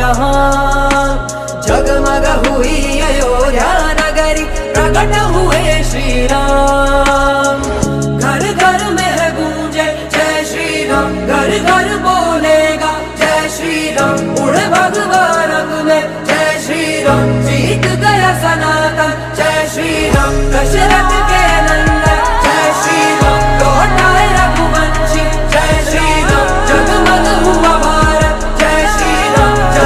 जहां। जगमग हुई अयोध्या नगरी, प्रकट हुए श्री राम। घर घर में है गूंजे जय श्री राम, घर घर बोलेगा जय श्री राम। उड़ भगवा रंग में जय श्री राम, जीत गया सनातन जय श्री राम। दशरथ के